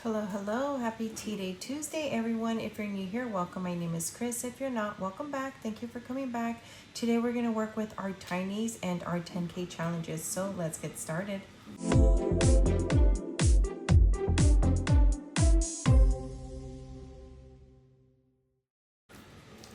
Hello, happy Tea Day Tuesday, everyone. If you're new here, welcome. My name is Chris. If you're not, welcome back. Thank you for coming back. Today we're going to work with our Tinies and our 10K challenges. So let's get started.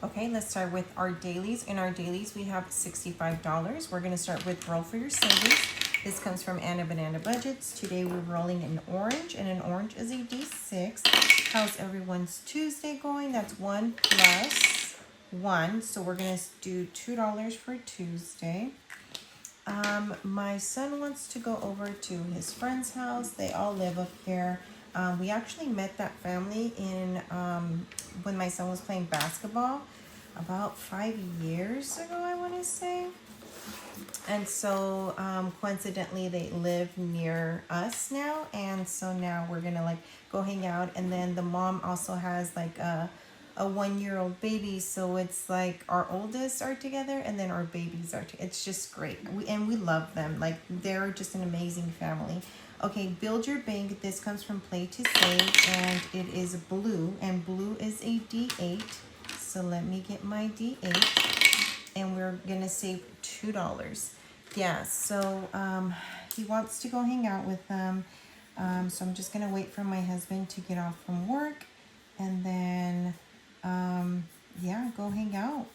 Okay, let's start with our dailies. In our dailies, we have $65. We're going to start with roll for your savings. This comes from Anna Banana Budgets. Today we're rolling an orange, and an orange is a D6. How's everyone's Tuesday going? That's 1 plus 1. So we're going to do $2 for Tuesday. My son wants to go over to his friend's house. They all live up here. We actually met that family in when my son was playing basketball about 5 years ago, I want to say. And so coincidentally they live near us now, and so now we're gonna go hang out. And then the mom also has a 1-year-old baby, so it's like our oldest are together and then our babies are together. It's just great. We love them. They're just an amazing family. Okay, build your bank. This comes from Play to Save, and it is blue, and blue is a D8. So let me get my D8, and we're gonna save $2. Yeah, so he wants to go hang out with them. So I'm just gonna wait for my husband to get off from work, and then yeah, go hang out.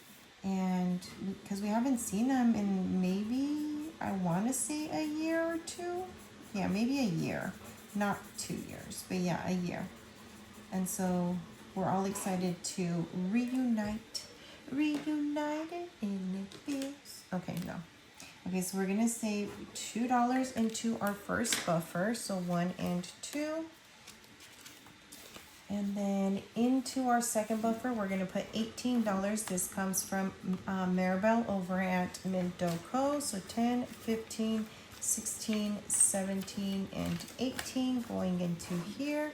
And because we haven't seen them in maybe, I want to say, a year or two. Yeah, maybe a year, not 2 years, but yeah, a year. And so we're all excited to reunited in the feels. Okay, no. Okay, so we're gonna save $2 into our first buffer, so 1 and 2. And then into our second buffer, we're gonna put $18. This comes from Maribel over at Mindoco. So 10, 15, 16, 17, and 18 going into here.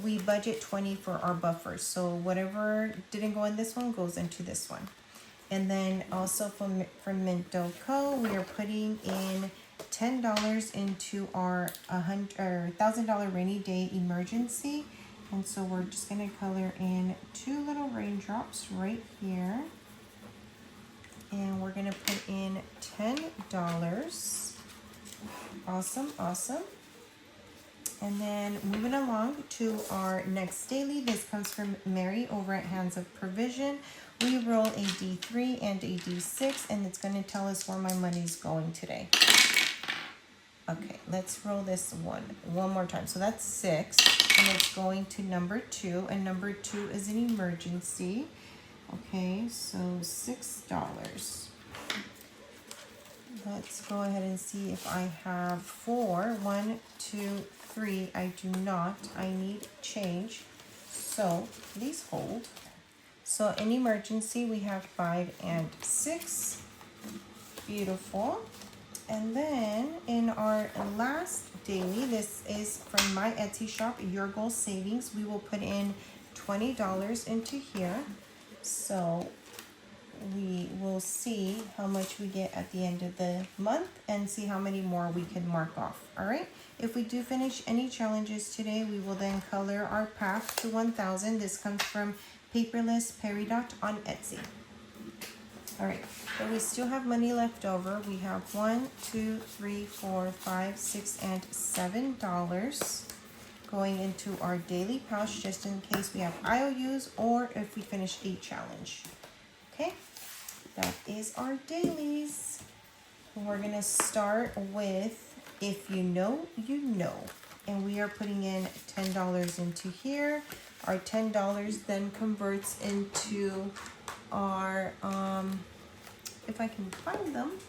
We budget 20 for our buffers, so whatever didn't go in this one goes into this one. And then also from Mindoco, we are putting in $10 into our $1,000 rainy day emergency. And so we're just gonna color in 2 little raindrops right here. And we're gonna put in $10. Awesome, awesome. And then moving along to our next daily. This comes from Mary over at Hands of Provision. We roll a D3 and a D6, and it's going to tell us where my money's going today. Okay, let's roll this one more time. So that's 6, and it's going to number 2, and number 2 is an emergency. Okay, so $6. Let's go ahead and see if I have 4. 1, 2, 3. I do not. I need change. So please hold. So in emergency, we have 5 and 6. Beautiful. And then in our last daily, this is from my Etsy shop, Your Goal Savings. We will put in $20 into here. So we will see how much we get at the end of the month and see how many more we can mark off. All right. If we do finish any challenges today, we will then color our path to 1,000. This comes from Paperless Peridot on Etsy. All right. So we still have money left over. We have 1, 2, 3, 4, 5, 6, and $7 going into our daily pouch, just in case we have IOUs or if we finish a challenge. Okay. That is our dailies. We're going to start with If You Know, You Know. And we are putting in $10 into here. Our $10 then converts into our, if I can find them,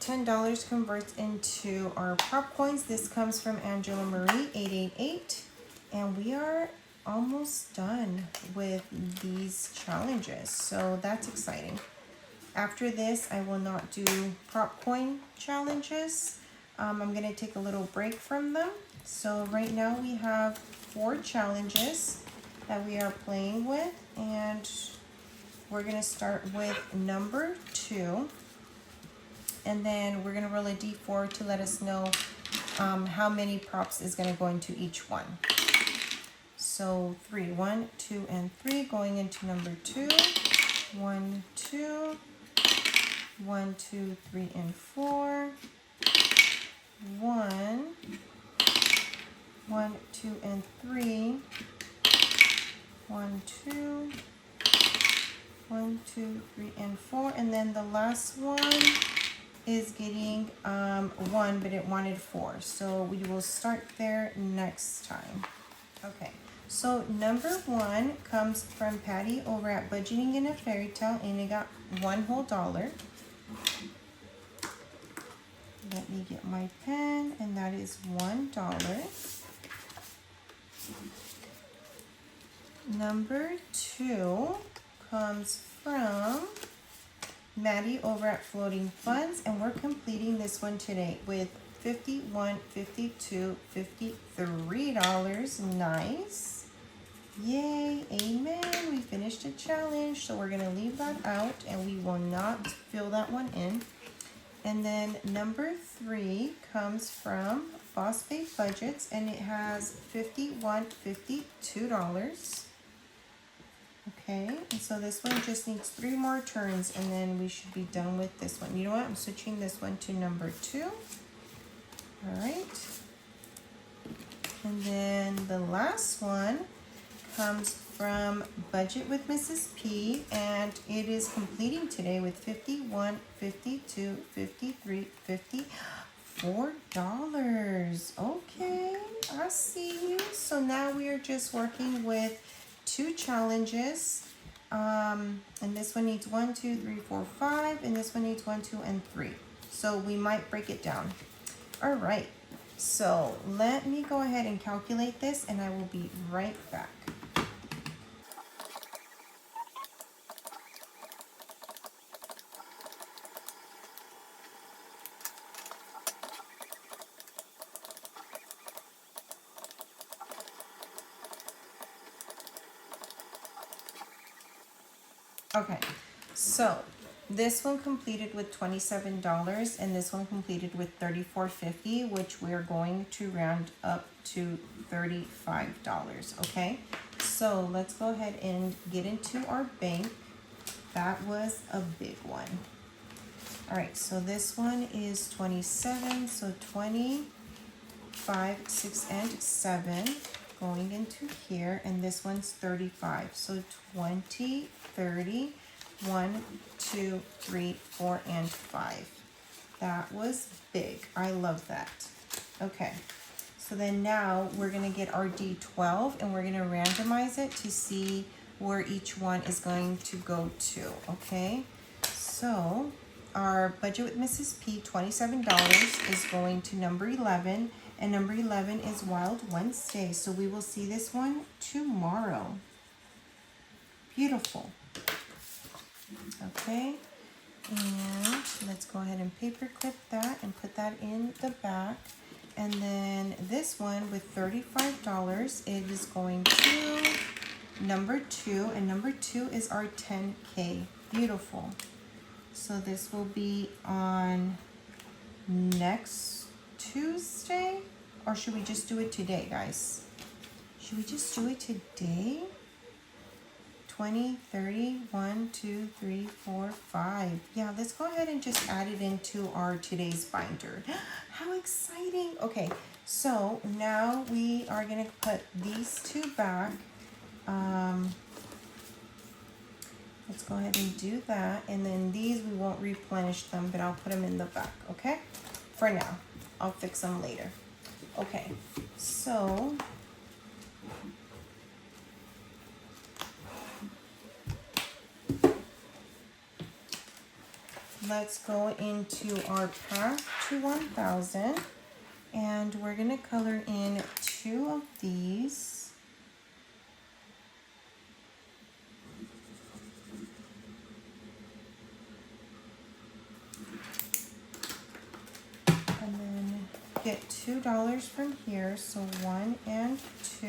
$10 converts into our prop coins. This comes from Angela Marie 888. And we are almost done with these challenges, so that's exciting. After this, I will not do prop coin challenges. I'm going to take a little break from them. So right now we have 4 challenges that we are playing with, and we're going to start with number 2, and then we're going to roll a D4 to let us know how many props is going to go into each one. So 3, 1, 2, and 3 going into number 2. 1, 2, 1, 2, 3, and 4. 1, 1, 2, and 3. 1, 2, 1, 2, 3, and 4. And then the last one is getting 1, but it wanted 4. So we will start there next time. Okay, so number 1 comes from Patty over at Budgeting in a Fairy Tale, and it got $1 whole. Let me get my pen, and that is $1. Number 2 comes from Maddie over at Floating Funds, and we're completing this one today with $51, $52, $53. Nice. Yay, amen. We finished a challenge, so we're gonna leave that out and we will not fill that one in. And then number 3 comes from Boss Babe Budgets, and it has $51, $52. Okay, and so this one just needs 3 more turns and then we should be done with this one. You know what? I'm switching this one to number 2. All right. And then the last one comes from Budget with Mrs. P, and it is completing today with $51, $52, $53, $54. Okay, I see you. So now we are just working with 2 challenges, and this one needs 1, 2, 3, 4, 5, and this one needs 1, 2, and 3. So we might break it down. All right, so let me go ahead and calculate this, and I will be right back. Okay, so this one completed with $27 and this one completed with $34.50, which we're going to round up to $35, okay? So let's go ahead and get into our bank. That was a big one. All right, so this one is 27, so 20, 5, 6, and 7 going into here, and this one's 35. So 20, 30, 1, 2, 3, 4, and 5. That was big. I love that. Okay, so then now we're gonna get our D12 and we're gonna randomize it to see where each one is going to go to, okay? So our Budget with Mrs. P, $27 is going to number 11, and number 11 is Wild Wednesday. So we will see this one tomorrow. Beautiful. Okay, and let's go ahead and paper clip that and put that in the back. And then this one with $35, it is going to number 2, and number 2 is our 10K. Beautiful. So this will be on next Tuesday, or should we just do it today, guys? Should we just do it today? 20, 30, 1, 2, 3, 4, 5. Yeah, let's go ahead and just add it into our today's binder. How exciting. Okay, so now we are going to put these 2 back. Let's go ahead and do that. And then these, we won't replenish them, but I'll put them in the back, okay? For now. I'll fix them later. Okay, so let's go into our path to 1000, and we're going to color in 2 of these. And then get $2 from here, so 1 and 2.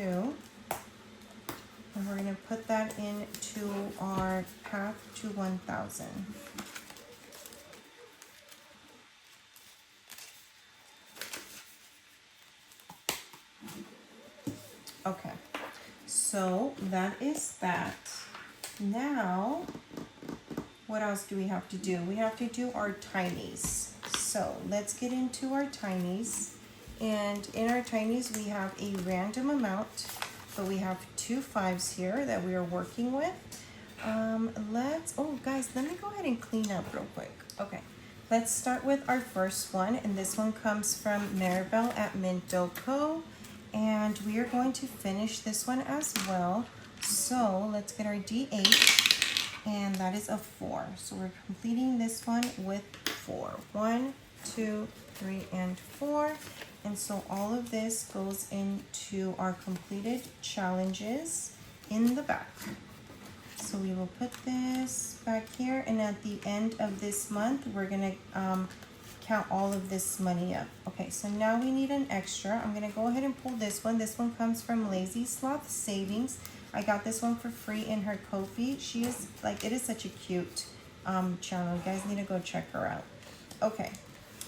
And we're going to put that into our path to 1000. Okay, so that is that. Now, what else do we have to do? We have to do our tinies. So let's get into our tinies. And in our tinies, we have a random amount, but we have 2 5s here that we are working with. Oh guys, let me go ahead and clean up real quick. Okay, let's start with our first one, and this one comes from Maribel at Mindoko, and we are going to finish this one as well. So let's get our D8, and that is a 4. So we're completing this one with 4. 1, 2, 3, and 4. And so all of this goes into our completed challenges in the back. So we will put this back here, and at the end of this month, we're gonna count all of this money up. Okay, so now we need an extra. I'm gonna go ahead and pull this one. This one comes from Lazy Sloth Savings. I got this one for free in her Ko-fi. She is like, it is such a cute channel. You guys need to go check her out. Okay,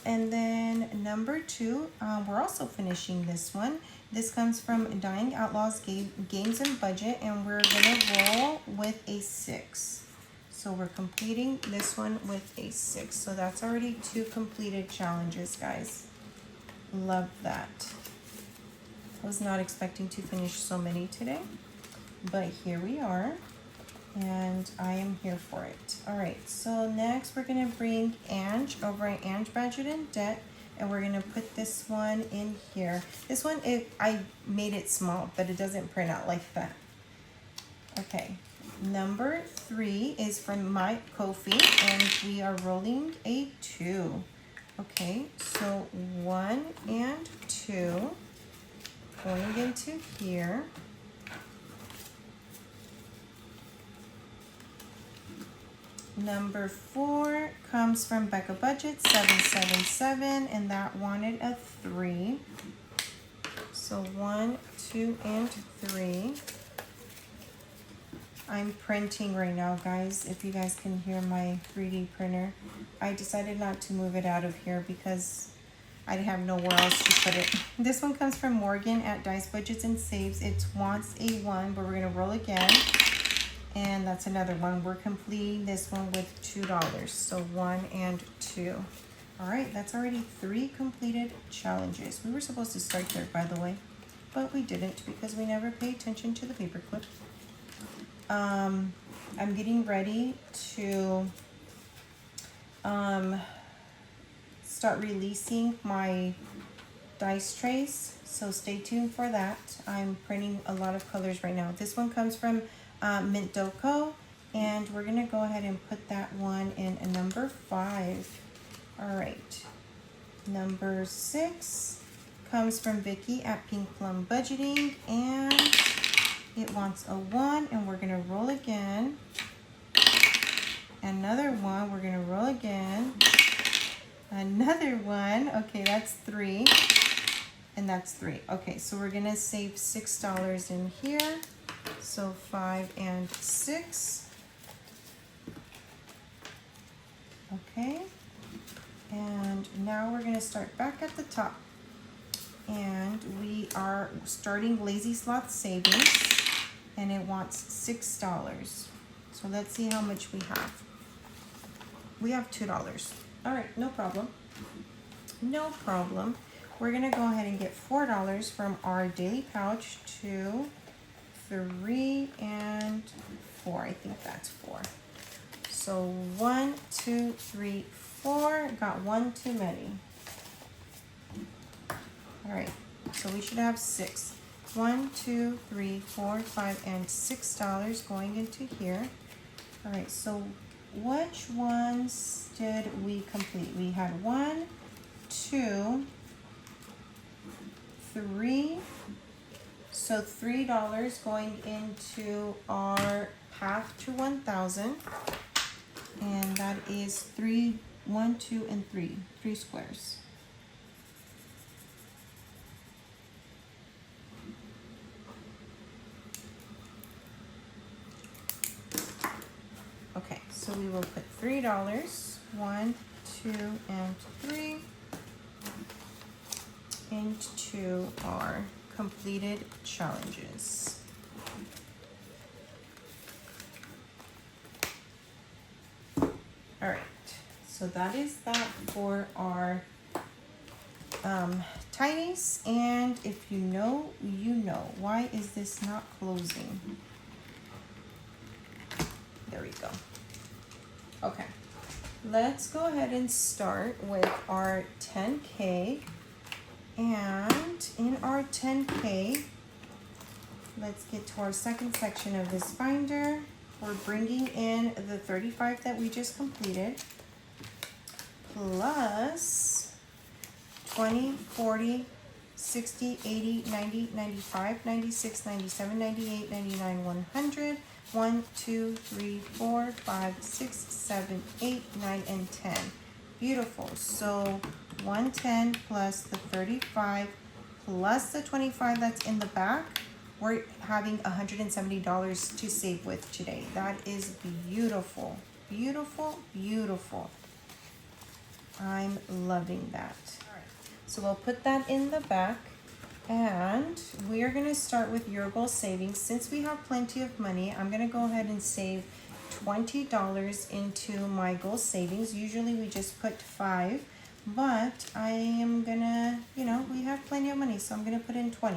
and then number 2, we're also finishing this one. This comes from Dying Outlaws Games and Budget, and we're gonna roll with a 6. So we're completing this one with a 6. So that's already 2 completed challenges, guys. Love that. I was not expecting to finish so many today, but here we are, and I am here for it. All right, so next we're gonna bring Ange over at Ange Budget and Debt, and we're gonna put this one in here. This one, I made it small, but it doesn't print out like that. Okay, number 3 is from my Ko-fi, and we are rolling a 2. Okay, so 1 and 2 going into here. Number 4 comes from Becca Budget 777, and that wanted a 3. So 1, 2, and 3. I'm printing right now, guys. If you guys can hear my 3D printer, I decided not to move it out of here because I have nowhere else to put it. This one comes from Morgan at Dice Budgets and Saves. It wants a 1, but we're gonna roll again. And that's another one. We're completing this one with $2. So 1 and 2. All right, that's already 3 completed challenges. We were supposed to start there, by the way, but we didn't because we never pay attention to the paperclip. I'm getting ready to start releasing my dice trays, so stay tuned for that. I'm printing a lot of colors right now. This one comes from Mindoko, and we're gonna go ahead and put that one in a number 5. All right, number 6 comes from Vicky at Pink Plum Budgeting, and it wants a 1, and we're gonna roll again. Another 1, we're gonna roll again. Another 1, okay, that's 3, and that's 3. Okay, so we're gonna save $6 in here. So 5 and 6. Okay, and now we're gonna start back at the top, and we are starting Lazy Sloth Savings, and it wants $6. So let's see how much we have. We have $2. All right, no problem. No problem. We're gonna go ahead and get $4 from our daily pouch. 2, 3, and 4. I think that's 4. So 1, 2, 3, 4. Got 1 too many. All right, so we should have 6. 1, 2, 3, 4, 5, and $6 going into here. All right, so which ones did we complete? We had 1, 2, 3. So $3 going into our path to 1,000, and that is 3, 1, 2, and 3 squares. Okay, so we will put $3, 1, 2, and 3 into our completed challenges. All right, so that is that for our Tinies. And if you know, you know. Why is this not closing? There we go. Okay, let's go ahead and start with our 10K. And in our 10K, let's get to our second section of this binder. We're bringing in the 35 that we just completed, plus 20, 40, 60, 80, 90, 95, 96, 97, 98, 99, 100, 1, 2, 3, 4, 5, 6, 7, 8, 9, and 10. Beautiful. So 110 plus the 35 plus the 25 that's in the back, we're having $170 to save with today. That is beautiful. Beautiful, beautiful. I'm loving that. All right. So we'll put that in the back, and we are going to start with your goal savings. Since we have plenty of money, I'm going to go ahead and save $20 into my goal savings. Usually we just put 5, but I am gonna, we have plenty of money, so I'm gonna put in 20.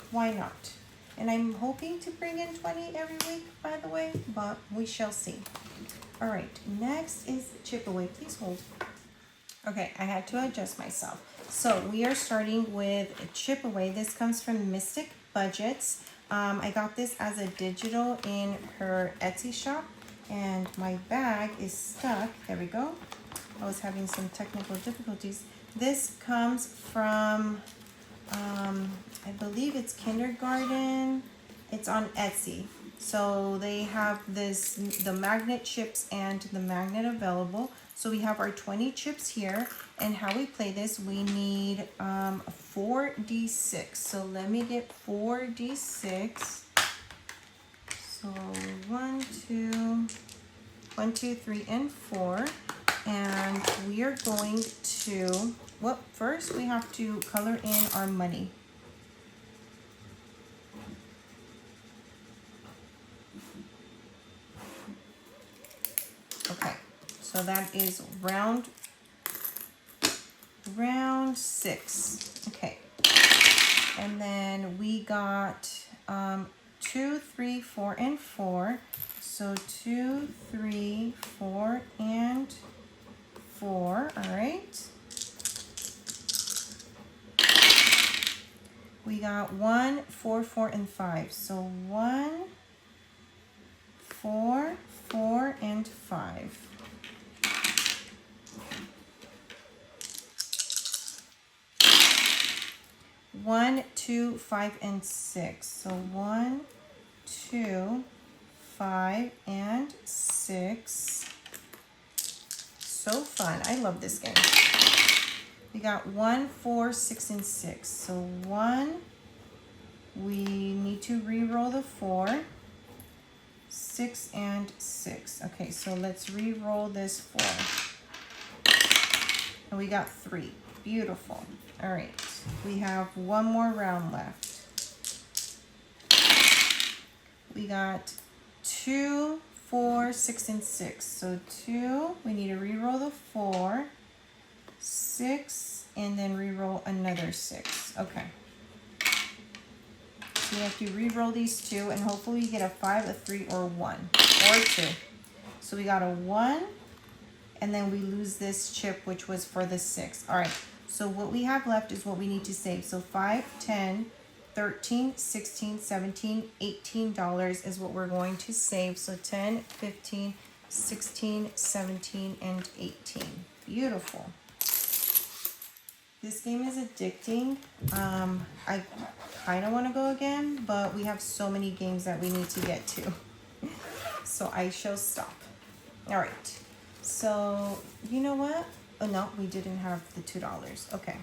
Why not? And I'm hoping to bring in 20 every week, by the way, but we shall see. All right, next is chip away. Please hold. Okay, I had to adjust myself. So we are starting with chip away. This comes from Mystic Budgets. I got this as a digital in her Etsy shop, and my bag is stuck. There we go. I was having some technical difficulties. This comes from, I believe it's kindergarten. It's on Etsy. So they have the magnet chips and the magnet available. So we have our 20 chips here. And how we play this, we need 4d6. So let me get 4d6. So 1, 2, 3, and 4. And we are going to, well, first we have to color in our money. Okay, so that is round 6. Okay, and then we got 2, 3, 4, and 4. So 2, 3, 4, and 4. All right. We got 1, 4, 4, and 5. So 1, 4, 4, and 5. One, 2, 5, and 6. So 1, 2, 5, and 6. So fun. I love this game. We got 1, 4, 6, and 6. So 1, we need to re-roll the 4, 6, and 6. Okay, so let's re-roll this 4. And we got 3. Beautiful. All right, we have one more round left. We got 2, 4, 6, and 6. So 2, we need to re-roll the 4, 6, and then re-roll another 6. Okay. So you have to re-roll these 2, and hopefully you get a 5, a 3, or 1, or 2. So we got a 1, and then we lose this chip, which was for the 6. All right, so what we have left is what we need to save. So 5, 10, 13, 16, 17, $18 is what we're going to save. So 10, 15, 16, 17, and 18. Beautiful. This game is addicting. I kind of want to go again, but we have so many games that we need to get to. So I shall stop. All right. So, you know what? Oh, no, we didn't have the $2. Okay.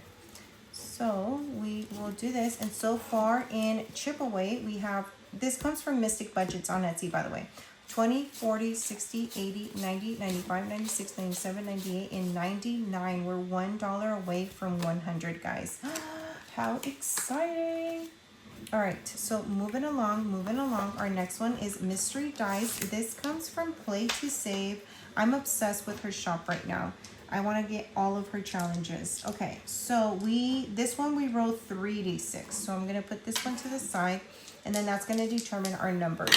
So we will do this. And so far in chip away, we have, this comes from Mystic Budgets on Etsy, by the way. 20, 40, 60, 80, 90, 95, 96, 97, 98, and 99. We're $1 away from 100, guys. How exciting. All right, so moving along. Our next one is Mystery Dice. This comes from Play to Save. I'm obsessed with her shop right now. I want to get all of her challenges. Okay, so this one we roll 3d6. So I'm going to put this one to the side, and then that's going to determine our numbers.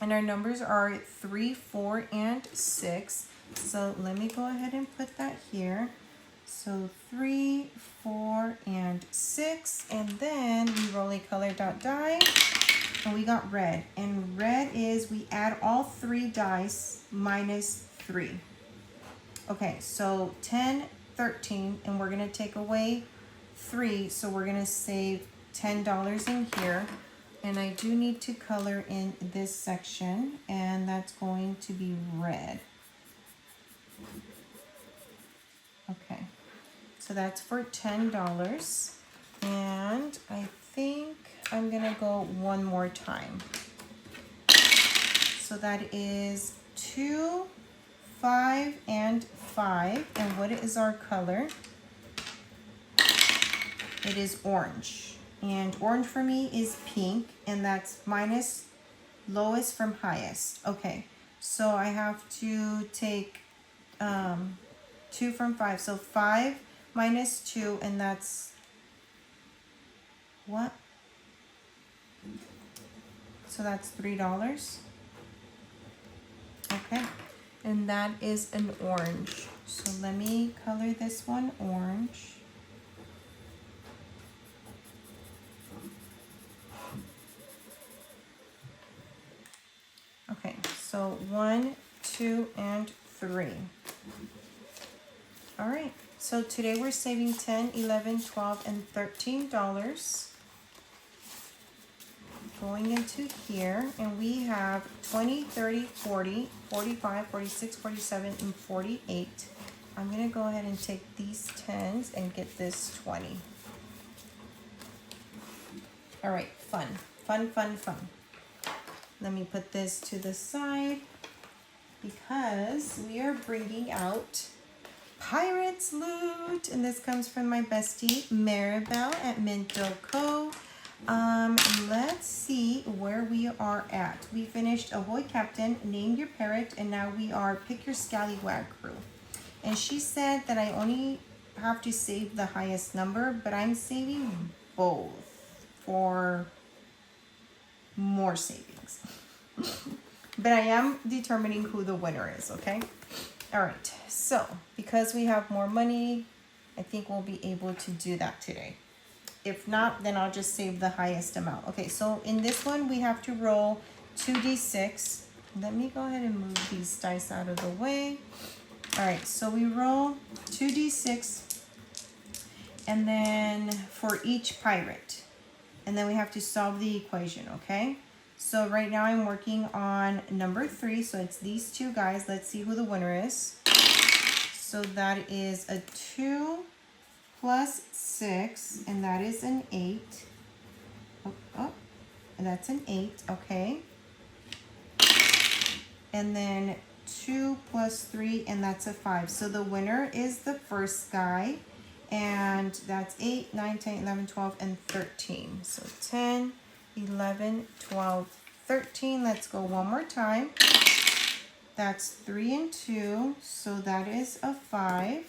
And our numbers are 3, 4, and 6. So let me go ahead and put that here. So 3, 4, and 6. And then we roll a color dot die. And we got red. And red is we add all 3 dice minus 3. Okay, so 10, 13. And we're going to take away 3. So we're going to save $10 in here. And I do need to color in this section. And that's going to be red. Okay. So that's for $10. And I think I'm gonna go one more time. So that is 2, 5, and 5. And what is our color? It is orange. And orange for me is pink, and that's minus lowest from highest. Okay, so I have to take 2 from 5. So 5 minus 2, and that's what? So that's $3. Okay, and that is an orange. So let me color this one orange. Okay, so 1, 2, and 3. All right, so today we're saving $10, $11, $12, and $13. Going into here, and we have 20, 30, 40, 45, 46, 47, and 48. I'm gonna go ahead and take these 10s and get this 20. All right, fun. Let me put this to the side because we are bringing out Pirates Loot, and this comes from my bestie Maribel at Minto Co. Let's see where we are at. We finished Ahoy Captain, Name Your Parrot, and now we are Pick Your Scallywag Crew. And she said that I only have to save the highest number, but I'm saving both for more savings. But I am determining who the winner is, okay? All right, so because we have more money, I think we'll be able to do that today. If not, then I'll just save the highest amount. Okay, so in this one, we have to roll 2d6. Let me go ahead and move these dice out of the way. All right, so we roll 2d6, and then for each pirate. And then we have to solve the equation, okay? So right now I'm working on number 3, so it's these two guys. Let's see who the winner is. So that is a 2 plus 6, and that is an 8. Oh, and that's an 8, okay. And then 2 plus 3, and that's a 5. So the winner is the first guy, and that's 8, 9, 10, 11, 12, and 13. So 10, 11, 12, 13. Let's go one more time. That's 3 and 2, so that is a 5.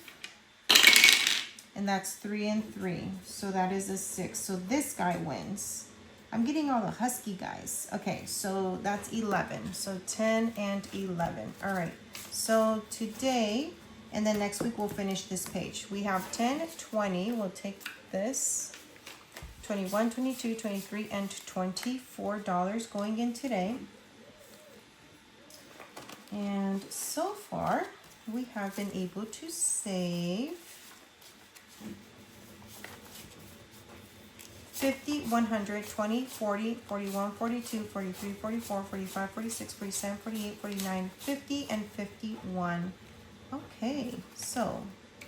And that's 3 and 3, so that is a 6. So this guy wins. I'm getting all the husky guys. Okay, so that's 11. So 10 and 11. All right, so today, and then next week we'll finish this page. We have 10, 20. We'll take this. 21, 22, 23, and $24 going in today. And so far, we have been able to save 50, 100, 20, 40, 41, 42, 43, 44, 45, 46, 47, 48, 49, 50, and 51. Okay, so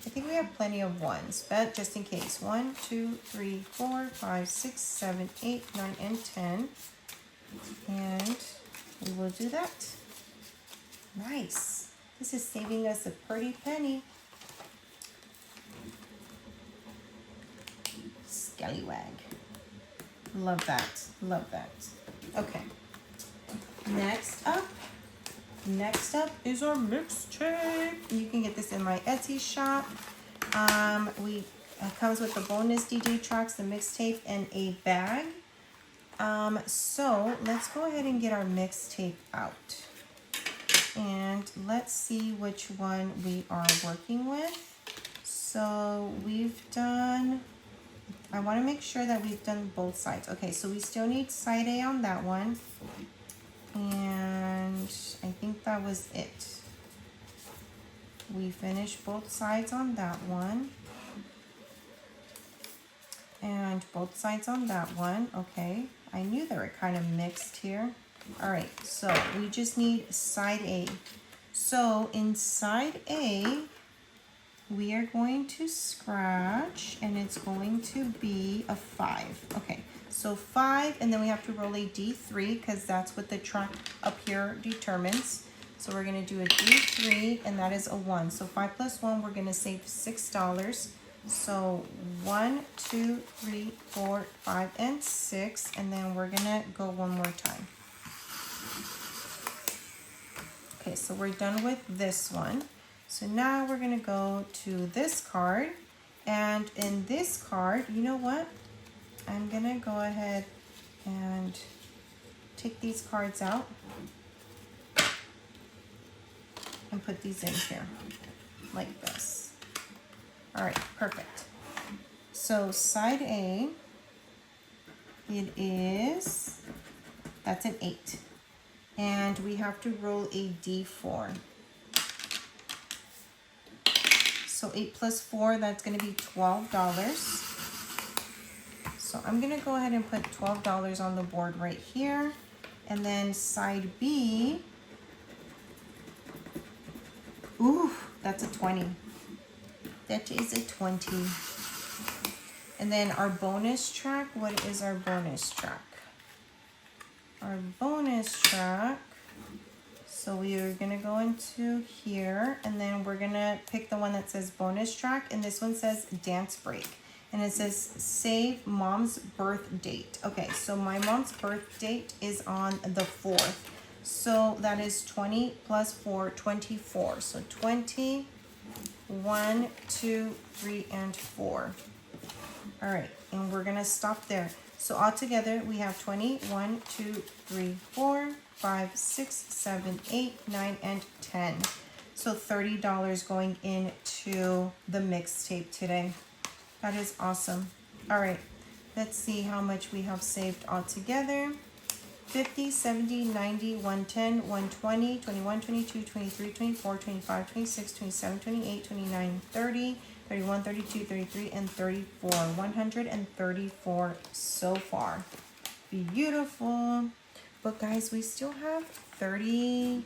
I think we have plenty of ones, but just in case. 1, 2, 3, 4, 5, 6, 7, 8, 9, and 10. And we will do that. Nice. This is saving us a pretty penny. Scallywag. Love that. Love that. Okay. Next up is our mixtape. You can get this in my Etsy shop. It comes with the bonus DJ tracks, the mixtape, and a bag. So let's go ahead and get our mixtape out. And let's see which one we are working with. So we've done, I want to make sure that we've done both sides. Okay, so we still need side A on that one. And I think that was it. We finished both sides on that one. And both sides on that one. Okay, I knew they were kind of mixed here. All right, so we just need side A. So in side A, we are going to scratch, and it's going to be a 5. Okay, so 5, and then we have to roll a D3 because that's what the track up here determines. So we're going to do a D3, and that is a 1. So 5 plus 1, we're going to save $6. So 1, 2, 3, 4, 5, and 6, and then we're going to go one more time. Okay, so we're done with this one. So now we're going to go to this card, and in this card, you know what? I'm going to go ahead and take these cards out and put these in here like this. All right, perfect. So side A, that's an 8. And we have to roll a D4. So 8 plus 4, that's going to be $12. So I'm going to go ahead and put $12 on the board right here. And then side B, ooh, that's a 20. That is a 20. And then our bonus track, what is our bonus track? Our bonus track, so we are going to go into here, and then we're going to pick the one that says bonus track, and this one says dance break, and it says save mom's birth date. Okay, so my mom's birth date is on the 4th, so that is 20 plus 4, 24. So 20, 1, 2, 3, and 4. All right, and we're going to stop there. So altogether, we have 20, 1, 2, 3, 4, 5, 6, 7, 8, 9, and 10. So $30 going into the mixtape today. That is awesome. All right, let's see how much we have saved altogether. 50, 70, 90, 110, 120, 21, 22, 23, 24, 25, 26, 27, 28, 29, 30, 31, 32, 33, and 34. 134 so far. Beautiful. But guys, we still have 30.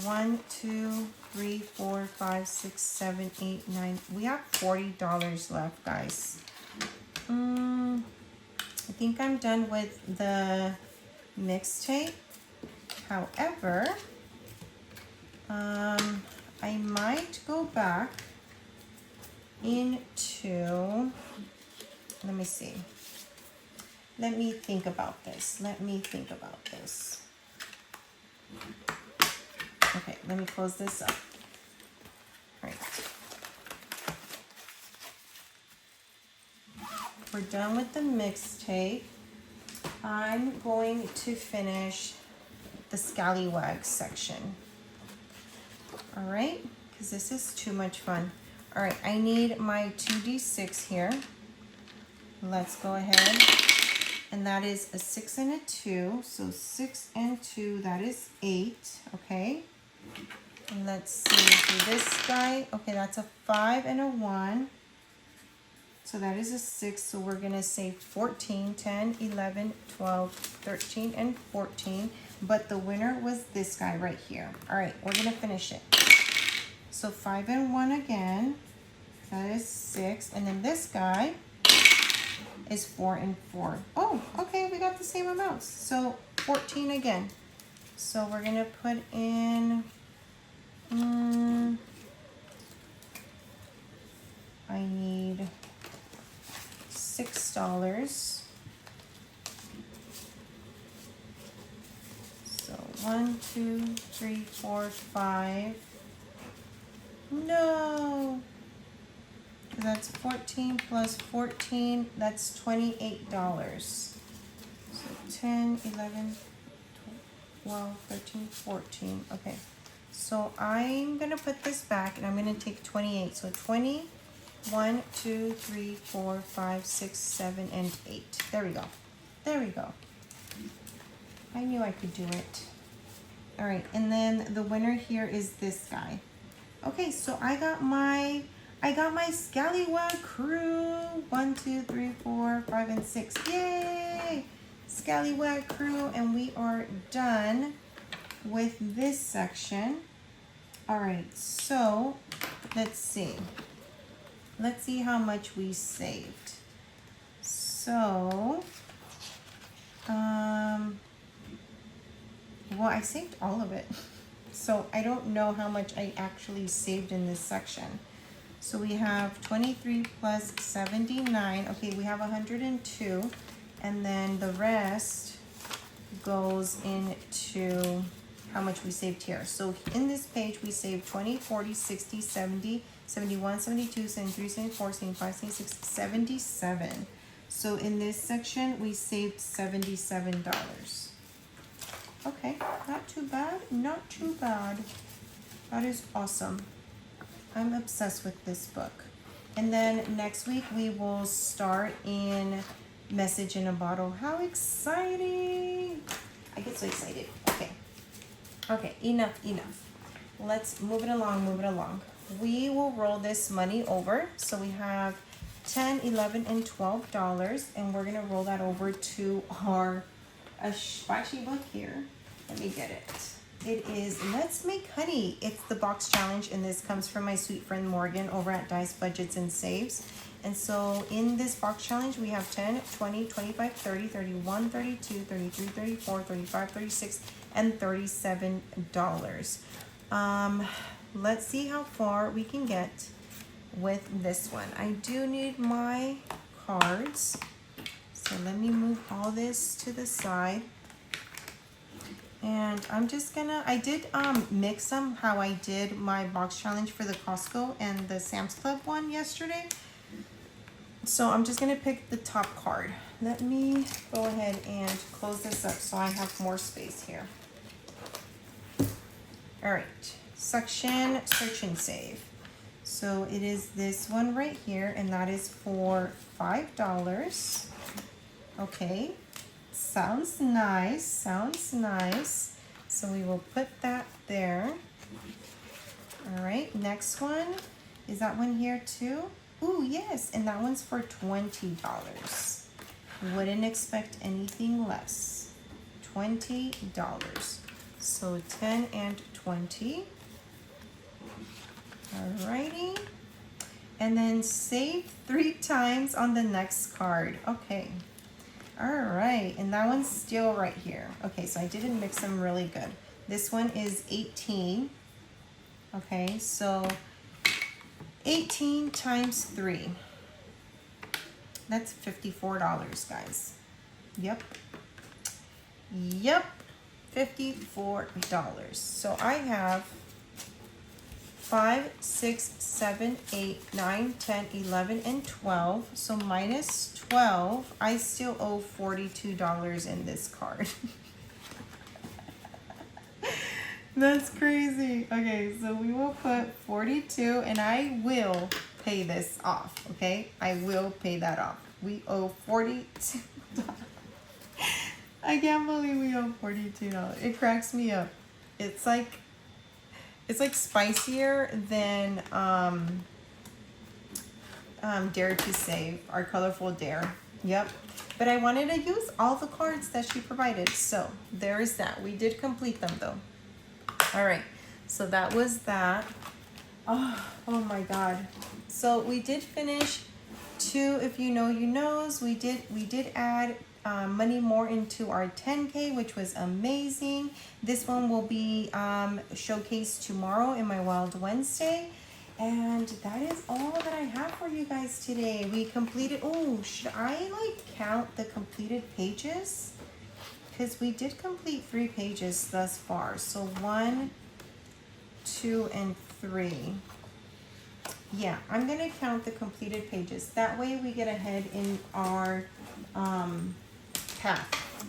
1, 2, 3, 4, 5, 6, 7, 8, 9. We have $40 left, guys. I think I'm done with the mixtape. However, I might go back into, let me see. Let me think about this. Okay, let me close this up. All right. We're done with the mixtape. I'm going to finish the scallywag section. All right, because this is too much fun. All right, I need my 2d6 here. Let's go ahead. And that is a 6 and a 2. So 6 and 2, that is 8. Okay. And let's see, for this guy, okay, that's a 5 and a 1. So that is a 6. So we're going to say 14, 10, 11, 12, 13, and 14. But the winner was this guy right here. All right, we're going to finish it. So 5 and 1 again. That is 6. And then this guy is 4 and 4. Oh, okay, we got the same amounts. So 14 again. So we're going to put in, I need $6. 1, 2, 3, 4, 5. No. That's 14 plus 14. That's $28. So 10, 11, 12, 13, 14. Okay. So I'm going to put this back and I'm going to take 28. So 20, 1, 2, 3, 4, 5, 6, 7, and 8. There we go. There we go. I knew I could do it. All right. And then the winner here is this guy. Okay. So I got my Scallywag crew. 1, 2, 3, 4, 5, and 6. Yay! Scallywag crew. And we are done with this section. All right, so let's see how much we saved. So well, I saved all of it, so I don't know how much I actually saved in this section. So we have 23 plus 79. Okay, we have 102, and then the rest goes into how much we saved here. So in this page, we saved 20, 40, 60, 70, 71, 72, 73, 74, 75, 76, 77. So in this section, we saved $77. Okay, not too bad, not too bad. That is awesome. I'm obsessed with this book. And then next week, we will start in Message in a Bottle. How exciting! I get so excited. Okay. Okay, enough. Let's move it along. We will roll this money over. So we have $10, $11, and $12, and we're gonna roll that over to our spicy book here. Let me get it. It is Let's Make Honey. It's the box challenge, and this comes from my sweet friend Morgan over at Dice Budgets and Saves. And so in this box challenge, we have 10, 20, 25, 30, 31, 32, 33, 34, 35, 36, and $37. Let's see how far we can get with this one. I do need my cards. So let me move all this to the side. And I'm just gonna, I did mix them how I did my box challenge for the Costco and the Sam's Club one yesterday. So I'm just gonna pick the top card. Let me go ahead and close this up so I have more space here. All right, section Search and Save. So it is this one right here, and that is for $5. Okay, sounds nice, So we will put that there. All right, next one, is that one here too? Ooh, yes, and that one's for $20. Wouldn't expect anything less. $20. So 10 and 20. Alrighty. And then save 3 times on the next card. Okay. Alright, and that one's still right here. Okay, so I didn't mix them really good. This one is 18. Okay, so 18 times 3. That's $54, guys. Yep, $54. So I have 5, 6, 7, 8, 9, 10, 11, and 12. So minus 12, I still owe $42 in this card. That's crazy. Okay, so we will put 42, and I will pay this off, okay? I will pay that off. We owe $42. I can't believe we owe $42. It cracks me up. It's like spicier than Dare to Save, our colorful dare. Yep. But I wanted to use all the cards that she provided. So there is that. We did complete them though. All right. So that was that. Oh my God. So we did finish 2 If You Know You Knows. We did add money more into our 10K, which was amazing. This one will be showcased tomorrow in my Wild Wednesday. And that is all that I have for you guys today. We completed, oh, should I like count the completed pages? because we did complete 3 pages thus far. So 1, 2, and 3. Yeah, I'm gonna count the completed pages. That way we get ahead in our path.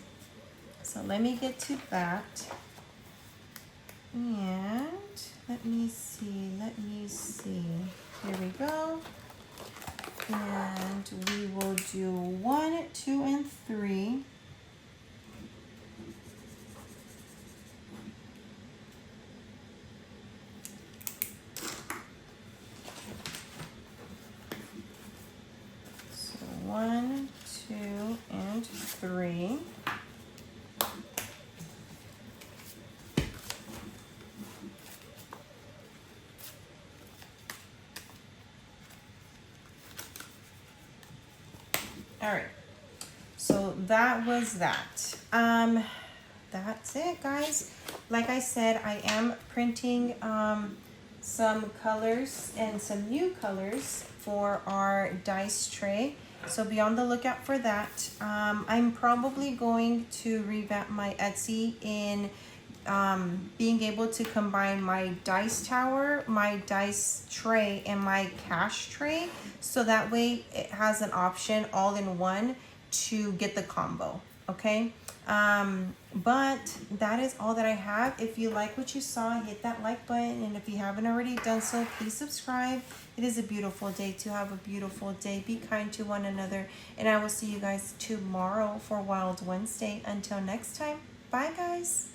So let me get to that. And let me see. Here we go. And we will do 1, 2, and 3. So 1, 2, and 3. All right, so that was that. That's it, guys. Like I said, I am printing some colors and some new colors for our dice tray, so be on the lookout for that. I'm probably going to revamp my Etsy in being able to combine my dice tower, my dice tray, and my cash tray, so that way it has an option all in one to get the combo. Okay, but that is all that I have. If you like what you saw, hit that like button, and if you haven't already done so, please subscribe. It is a beautiful day to have a beautiful day. Be kind to one another, and I will see you guys tomorrow for Wild Wednesday. Until next time, bye guys.